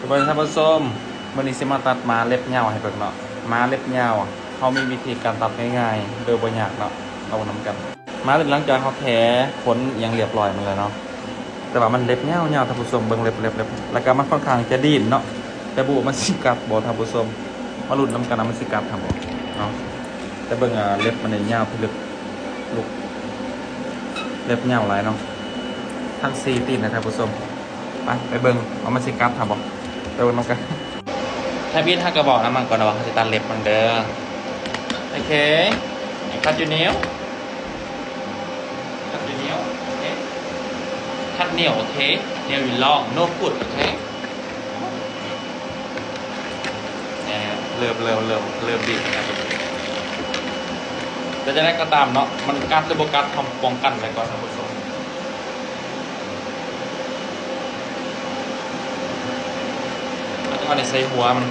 สวัสดีท่านผู้ชมวันนี้สิมาตัดหมาเล็บยาวให้เบิ่งเนาะหมาเล็บยาวเขามีวิธีการตัดง่ายๆโดยบ่ยากเนาะเรานำกันหมาเล็บหลังจากเขาแถขนอย่างเรียบร้อยมันเลยเนาะแต่ว่ามันเล็บยาวท่านผู้ชมเบิ่งเล็บแล้วก็มันค่อนข้างจะดิ้นเนาะแต่บุมันสิกัดบ่ท่านผู้ชมมาลุ้นนำกันนะมันสิกัดทำบ่เนาะแต่เบิ่งเล็บมันเนี่ยยาวพิลึกลุกเล็บยาวหลายเนาะทั้ง4ตีนนะท่านผู้ชมไปเบิ่งว่ามันสิกัดทำบ่ไปเบิ่งนำกัน ถ้าพี่ถ้ากระบอกน้ำมันก่อนนะว่าเขาจะตัดเล็บมันเด้อโอเคคัดอยู่นิ้วคัดอยู่นิ้วโอเคคัดเหนียวโอเคเหนียวอยู่ล่องโน้กุดโอเคเริ่มดีนะครับแต่จะได้กระตามเนาะมันกัดหรือบ่กัดทำป้องกันไว้ก่อนนะผู้ชมแล้วก็ในใส่หัวมัน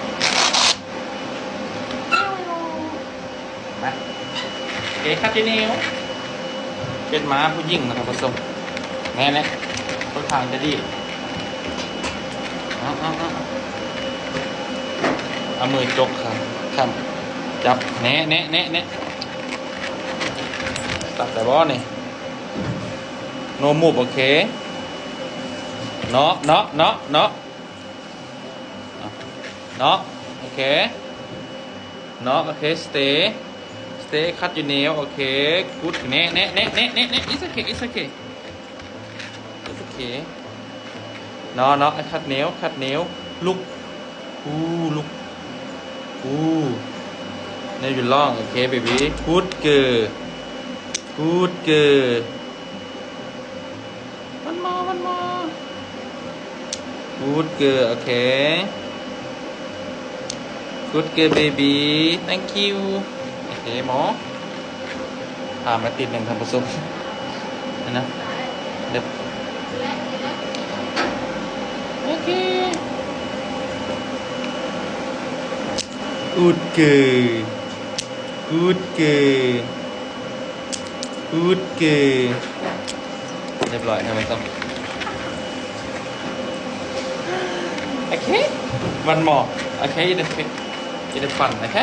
โอเคคัดที่นิ้วเป็นม้าผู้หญิงนะครับผสมแน่ต้นทางจะดีเอามือจกครับจับแน่ตัดแต่บ่นี่โนมูบโอเคเนาะโอเคเนาะโอเคสเตย์คัดอยู่นิ้วโอเคกูดเน่it's okayเนาะคัดนิ้วลุกลุกเนี่ยอยู่ล่องโอเคเบบี้กูดเกอร์วันมอกูดเกอร์โอเคกูดเกอร์เบบี้ thank youโอเคหมอผ่านมาติดหนึ่งท่านผู้ชมนะเด็บโอเคกูดเกอร์เรียบร้อยท่านผู้ชมโอเควันหมอโอเคจะได้ฟันโอเค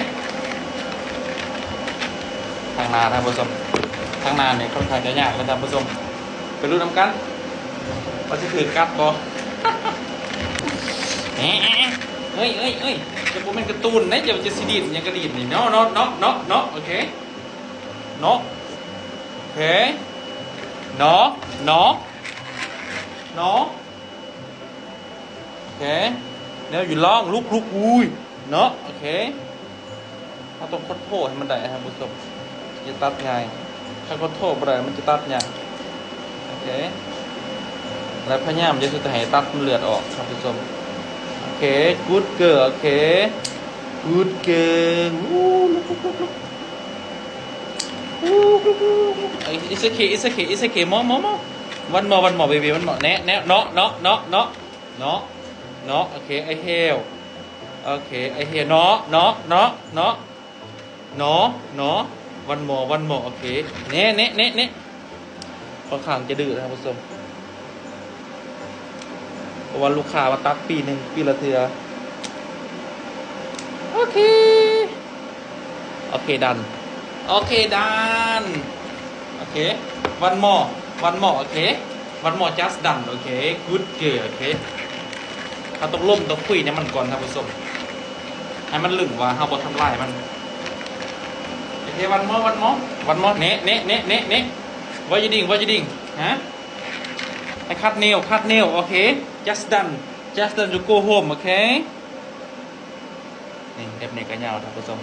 ทางนาท่านผู้ชมทางนาเนี่ยค่อนข้างจะยากนะท่านผู้ชมไปรู้น้ำกันว่าจะถือกัดบ่เฮ้ยจะพูดเป็นการ์ตูนนะจะซีดีดยังกระดิ่งนี่เนาะโอเคเนาะโอเคเนาะโอเคเนี่ยอยู่ล่องลุกอุ้ยเนาะโอเคเราต้องคดโทษให้มันได้ท่านผู้ชมจะตัดง่ายถ้าคดโทษไปมันจะตัดยากโอเคแล้วพยายามจะสุดท้ายตัดมันเลือดออกท่านผู้ชมโอเคกู๊ดเกอร์โอเคกู๊ดเกอร์ลุกit's okay มอวันมอเบบี้วันมอเนาะโอเคไอเฮลโอเคไอเฮลเนาะวันมอโอเคเน่ค่อนข้างจะดื้อนะครับผู้ชมเพราะว่าลูกค้ามาตัดปีละเทือโอเคดันโอเควันมอโอเควันมอ just done โอเค good girl โอเคเราต้องล่มต้องคุยเนี่ยมันก่อนครับผู้ชมให้มันลึงว่าเราบ่ทำลายมันโอเควันมอเน่ว่าจะดิ่งฮะให้คัดเนวโอเค just done to go home โอเคนี่เด็บเนกกันยาวครับผู้ชม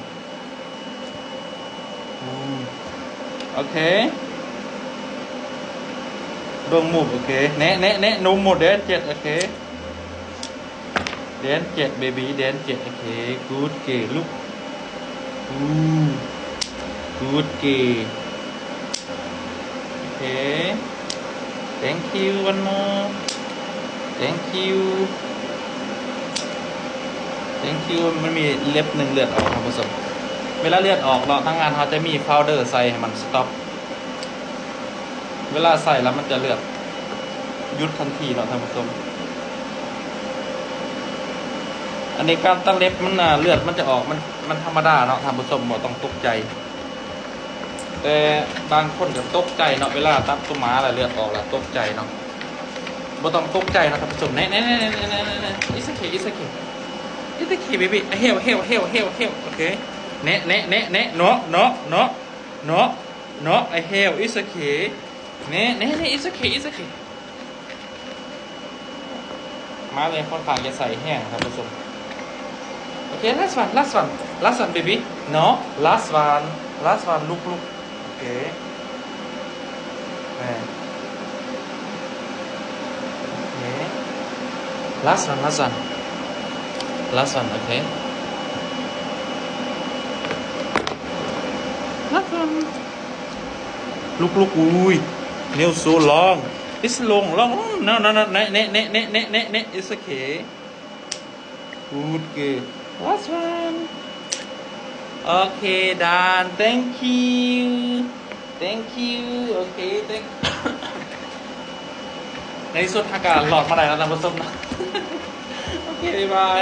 โอเคดวงหมุดโอเคเน่นุ่มหมดเด่น7โอเคเด่น7เบบี้เด่น7โอเค good เก๋ลูกgood เก๋โอเค thank you one more thank you มันมีเล็บหนึ่งเลือดออกครับผู้ชมเวลาเลือดออกเราทั้งงานเขาจะมีโฟลเดอร์ใส่ให้มันสต็อปเวลาใส่แล้วมันจะเลือดยุดทันทีเนาะท่านผู้ชม โ อันนี้การตัดเล็บมันเลือดมันจะออกมันธรรมดาเนาะท่านผู้ชมบ่ต้องตกใจแต่บางคนก็ตกใจเนาะเวลาตัดต้นไม้แล้วเลือดออกแล้วตกใจเนาะบ่ต้องตกใจนะท่านผู้ชมแน่ๆๆๆๆ It's okay It's okay It's okay baby Hell okay แน่ๆๆๆ no I hell It's okay แน่ๆ It's okay It's okay มาเลยค่อนข้างจะใส่แห้งท่านผู้ชมOkay, last one, baby. No, last one. Look. Okay. Okay. Last one. Okay. Last one. Look. Ooh, nail so long. It's long. No. Ne. It's okay. Good. Last one. Okay, done. Thank you. Okay, thank ในที่สุดอากาศหลอดมาได้แล้วท่านผู้ชมนะ โอเค บ๊ายบาย